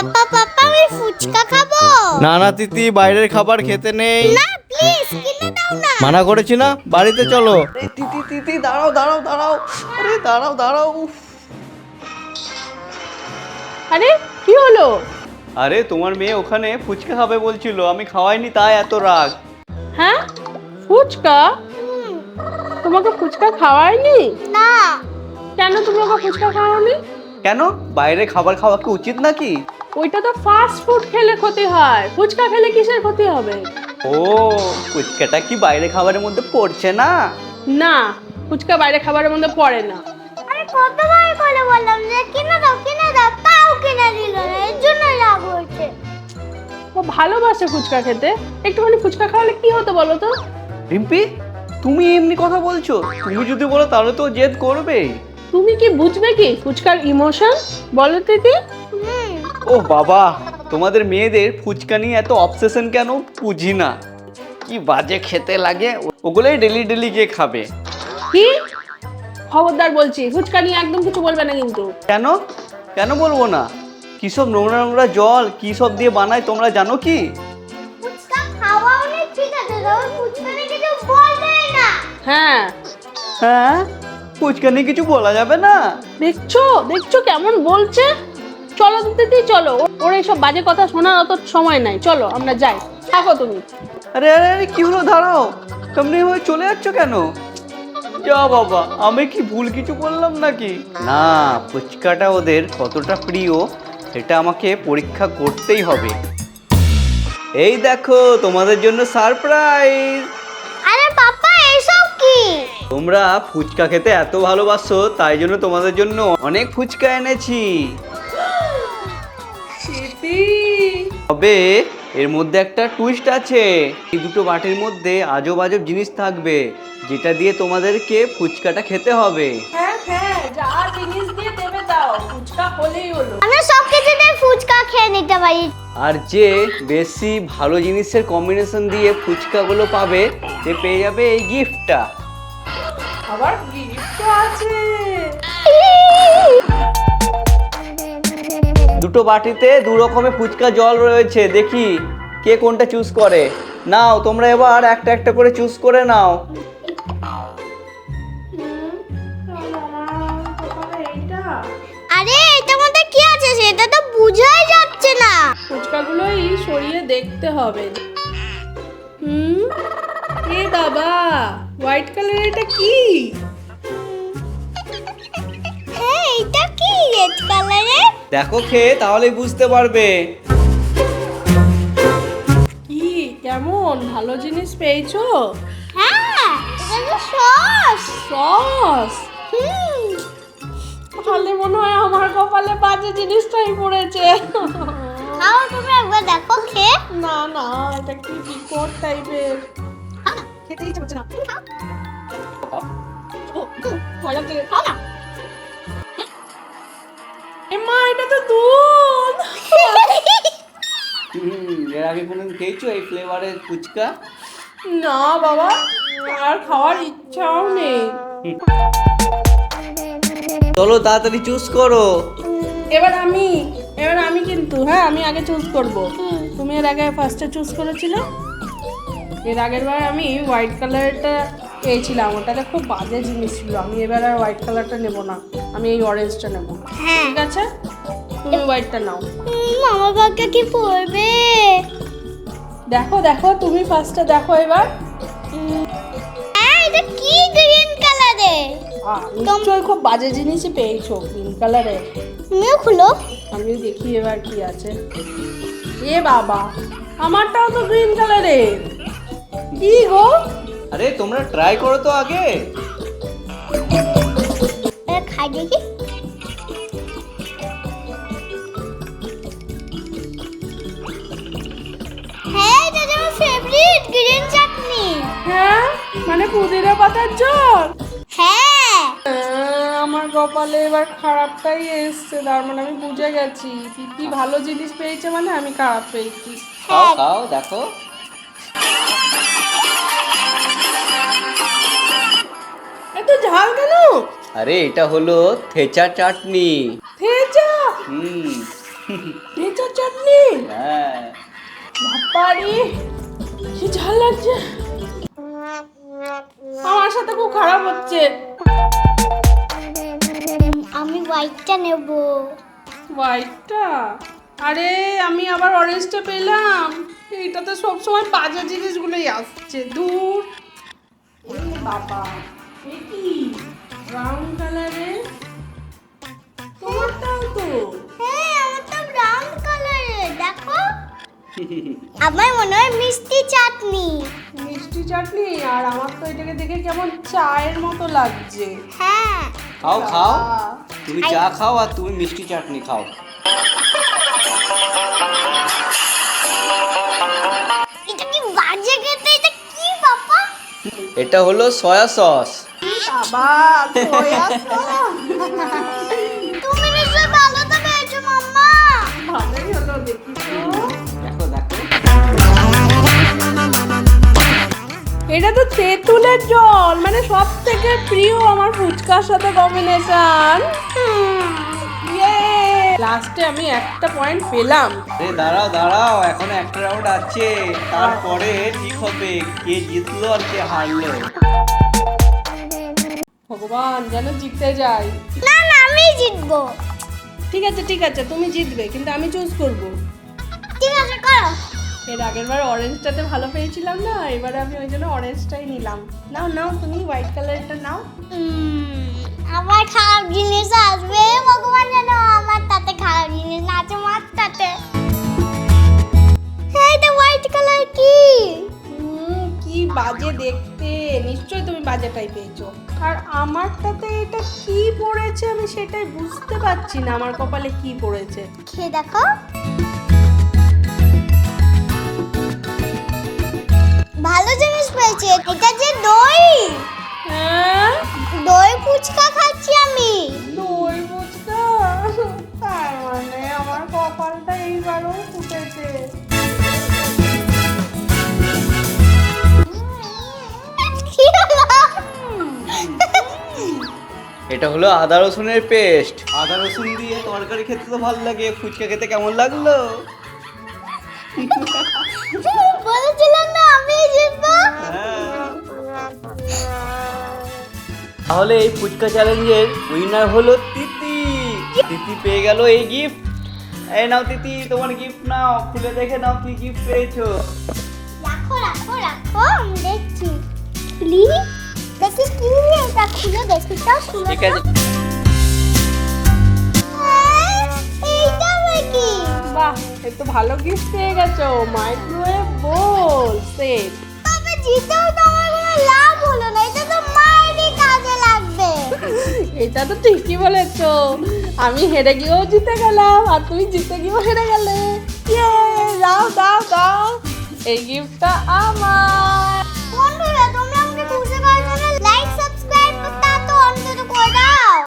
পাপা পাপা আমি ফুচকা খাবো। না না তিতি, বাইরের খাবার খেতে নেই। না প্লিজ কিনে দাও না। মানা করেছি না, বাড়িতে চলো। তিতি তিতি দাঁড়াও দাঁড়াও দাঁড়াও, আরে দাঁড়াও দাঁড়াও। উফ। আরে কি হলো? আরে তোমার মেয়ে ওখানে ফুচকা খাবে বলছিল, আমি খাওয়াইনি তাই এত রাগ। হ্যাঁ, ফুচকা? তোমাকে ফুচকা খাওয়ায়নি? না কেন তুমি ওকে ফুচকা খাওয়াওনি? কেন, বাইরে খাবার খাওয়া কি উচিত নাকি? ওইটা তো ফাস্ট ফুড খেলে ক্ষতি হয়, ফুচকা খেলে কিসের ক্ষতি হবে? ও, ফুচকাটা কি বাইরে খাবারের মধ্যে পড়ছে না? না, ফুচকা বাইরে খাবারের মধ্যে পড়ে না। আরে কতবার করে বললাম যে কিনে দাও তাও কিনে দিল না, এর জন্য রাগ হয়েছে। ও ভালোবাসে ফুচকা খেতে, একটুখানি ফুচকা খাওয়ালে কি হতো বলো তো? রিম্পি, তুমি এমনি কথা বলছো? তুমি যদি বলো তাহলে তো জেদ করবে। তুমি কি বুঝবে কি ফুচকার ইমোশন, বলো দিদি? ও বাবা, তোমাদের মেয়েদের ফুচকা নিয়ে এত অবসেশন কেন বুঝি না। কি বাজে খেতে লাগে, ওগুলোই ডেলি ডেলি গিয়ে খাবে। কি খবরদার বলছি, ফুচকা নিয়ে একদম কিছু বলবে না কিন্তু। কেন, কেন বলবো না? কি সব নোংরা নোংরা জল কি সব দিয়ে বানায় তোমরা জানো কি? ফুচকা খাওয়া অনেক ঠিক আছে, তবে ফুচকা নিয়ে কিছু বলবেই না। হ্যাঁ, হ্যাঁ, ফুচকা নিয়ে কিছু বলা যাবে না? দেখছো দেখছো কেমন বলছে। চলো দিদি চলো, ওর এইসব বাজে কথা শোনার অত সময় নাই, চলো আমরা যাই, থাকো তুমি। আরে আরে আরে, কি হলো, দাঁড়াও, সামনে হয়ে চলে যাচ্ছ কেন? যা বাবা, আমি কি ভুল কিছু বললাম নাকি? না, ফুচকাটা ওদের কতটা প্রিয় এটা আমাকে পরীক্ষা করতেই হবে। এই দেখো তোমাদের জন্য সারপ্রাইজ। আরে পাপা এসব কি? তোমরা ফুচকা খেতে এত ভালোবাসো, তাই জন্য তোমাদের জন্য অনেক ফুচকা এনেছি। তবে এর মধ্যে একটা টুইস্ট আছে। এই দুটো বাটির মধ্যে আজব আজব জিনিস থাকবে, যেটা দিয়ে তোমাদেরকে ফুচকাটা খেতে হবে। হ্যাঁ হ্যাঁ, যা জিনিস দিয়ে দেবে দাও, ফুচকা হলেই হলো। আমি সব কিছু দিয়ে ফুচকা খেয়ে নিতে পারি। আর যে বেশি ভালো জিনিসের কম্বিনেশন দিয়ে ফুচকাগুলো পাবে, সে পেয়ে যাবে এই গিফটটা। আবার গিফটও আছে। দুটো বাটিতে দু রকমের ফুচকা জল রয়েছে, দেখি কে কোনটা চুজ করে। নাও তোমরা এবার একটা একটা করে চুজ করে নাও। আরে এটার মধ্যে কি আছে সেটা তো বোঝাই যাচ্ছে না। ফুচকাগুলোই সরিয়ে দেখতে হবে। এ বাবা, হোয়াইট কালার, এটা কি? হ্যাঁ এটা কি রেড কালারের? দেখো খেয়ে তাহলেই বুঝতে পারবে। কি কেমন, ভালো জিনিস পেয়েছো? হ্যাঁ এটা তো সস। সস? তাহলে মনে হয় আমার কপালে বাজে জিনিসটাই পড়েছে। খাও তুমি একবার দেখো খেয়ে। না না, এটা কি বিকট টাইপের, খেতে ইচ্ছে করছে না। ভয় লাগছে। এ মা, এটা তো দুধ। এর আগে কোনোদিন খেয়েছো এই ফ্লেভারের ফুচকা? না বাবা, আর খাওয়ার ইচ্ছাও নেই। চলো তাড়াতাড়ি চুজ করো। এবার আমি কিন্তু, হ্যাঁ আমি আগে চুজ করব। তুমি এর আগে ফার্স্টে চুজ করেছিলে। এর আগের বার আমি হোয়াইট কালারটা পেয়েছিলাম, ওটাতে খুব বাজে জিনিস ছিল। আমি এবার আর হোয়াইট কালারটা নেব না, আমি এই অরেঞ্জটা নেব। হ্যাঁ ঠিক আছে, তুমি হোয়াইটটা নাও। মামা কাকা কি পড়বে? দেখো দেখো, তুমি ফার্স্টে দেখো এবার। হ্যাঁ এটা কি গ্রিন কালারের? নিশ্চয়ই খুব বাজে জিনিসই পেয়েছো, গ্রিন কালারের। তুমিও খুলো। আমি দেখি এবার কি আছে। এ বাবা, আমারটাও তো গ্রিন কালারের। কি গো? আরে তোমরা ট্রাই করো তো আগে। খাই দেখি। হ্যাঁ এটা আমার ফেভারিট গ্রিন চাটনি। হ্যাঁ, মানে পুদিনা পাতার জল। হ্যাঁ আমার কপালে এবার খারাপটাই এসছে, তার মানে আমি বুঝে গেছি কি ভালো জিনিস পেয়েছে, মানে আমি খারাপ পেয়েছি। খাও খাও দেখো। এত ঝাল কেন? আরে এটা হলো থেচা চাটনি। থেচা? এঁচোড় চাটনি হ্যাঁ বাবারে কি ঝাল লাগছে, আমার সাথে খুব খারাপ হচ্ছে। আমি হোয়াইটটা নেব। হোয়াইটটা? আরে আমি আবার অরেঞ্জটা পেলাম, এইটাতে সবসময় বাজে জিনিসগুলোই আসছে, দূর। এই বাবা, এ কি ব্রাউন কালারের? তোমারটাও তো। হ্যাঁ আমার তো ব্রাউন কালারের, দেখো। আমার মনে হয় মিষ্টি চাটনি। মিষ্টি চাটনি, আর আমার তো এটাকে দেখে কেমন চায়ের মতো লাগছে। হ্যাঁ খাও খাও, বাহ, তুমি চা খাও আর তুমি মিষ্টি চাটনি খাও। এটা কি বাজে খেতে, এটা কি বাবা? এটা হলো সয়া সস। বাবা সোয়া সস। তুমি নিশ্চয়ই ভালো তো পেয়েছো মাম্মা। ভালোই হলো, দেখি তো। দেখো দেখো, এটা তো তেঁতুলের জল, মানে সব থেকে প্রিয় আমার ফুচকার সাথে কম্বিনেশন। লাস্টে আমি একটা পয়েন্ট পেলাম। দাঁড়াও দাঁড়াও, এখন একটা রাউন্ড আছে, তারপরে ঠিক হবে কে জিতলো আর কে হারলো। ভগবান যেন জিততে যাই। না না আমি জিতবো। ঠিক আছে ঠিক আছে, তুমি জিতবে, কিন্তু আমি চুজ করব। ঠিক আছে করো। এর আগের বার অরেঞ্জটাতে ভালো পেয়েছিলাম না, এবারে আমি ওই জন্য অরেঞ্জটাই নিলাম। নাও নাও, তুমি হোয়াইট কালারটা নাও। আমার খারাপ জিনিস আসবে, ভগবান যেন আমার তাতে খারাপ জিনিস না আছে মাথাতে। এটা হোয়াইট কালার কি? কি বাজে দেখতে, নিশ্চয়ই তুমি বাজেটাই পেয়েছো। আর আমারটাতে এটা কি পড়েছে আমি সেটাই বুঝতে পারছি না, আমার কপালে কি পড়েছে। খেয়ে দেখো। ভালো জিনিস পেয়েছি, এটা যে দই। হ্যাঁ, দই ফুচকা খাচ্ছি আমি। দই ফুচকা, তার মানে আমার কপালটা এইবারও ফুটেছে। কি হলো? এটা হলো আদা রসুনের পেস্ট। আদা রসুন দিয়ে তরকারি খেতে তো ভালো লাগে, ফুচকা খেতে কেমন লাগলো? বলেছিলাম না আমি জিতবো। তাহলে এই ফুচকা চ্যালেঞ্জের উইনার হলো তিতি। তিতি পেয়ে গেল এই গিফট। এই নাও তিতি, তোমার গিফট নাও, খুলে দেখে নাও কি গিফট পেয়েছো। রাখো রাখো রাখো, আমি দেখছি। খুলি, দেখি কি এটা, খুলে দেখি তো। ঠিক আছে, এইটা আবার কি? বাহ, এই তো ভালো গিফট পেয়ে গেছো, মাইক্রোওয়েভ বোল সেট। তবে জিতেও তো আমার কোনো লাভ হলো না, এটা তো মায়েরই কাজে লাগবে। এটা তো ঠিকই বলেছো, আমি হেরে গিয়েও জিতে গেলাম আর তুমি জিতে গিয়েও হেরে গেলে। ইয়ে, দাও দাও দাও, এই গিফটটা আমার। বন্ধুরা তোমরা